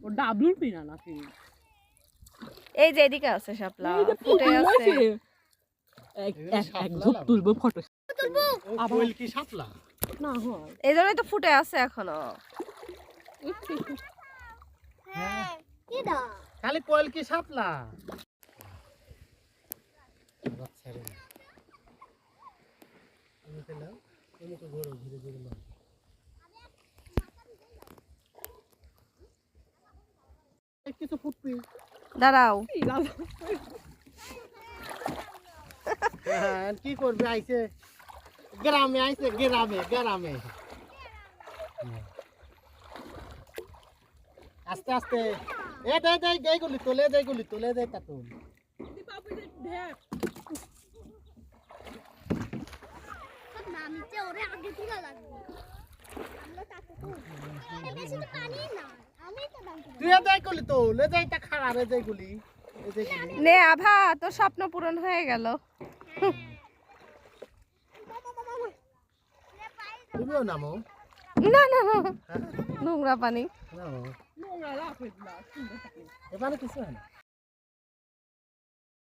ও ডাবলুর পিনা নাকি? এই যে এদিকে আছে শাপলা ফুটে আছে এক ঝোপ তুলবো ফটো কোয়েল কি শাপলা না হয় এই জন্যই তো ফুটে আছে এখনো খালি কোয়েল কি শাপলা কিছু ফুটবি দাঁড়াও কি করবে আইছে গ্রামে আইছে গ্রামে গ্রামে আস্তে আস্তে এ দে দে এইগুলি তোলে দে তা তুল নামিতে ওরে আগে তুলা লাগবে আমরা তাতে তো বেশি তো পানি না আমি তো নামতে তুই এইগুলি তোল এ যাইতা খাড়া রে যেগুলি এই যেগুলি নে আভা তোর স্বপ্ন পূরণ হয়ে গেল তুমিও নামো না না না নোংরা পানি নামো নোংরা রাখবে না এবারে কিছু হয় না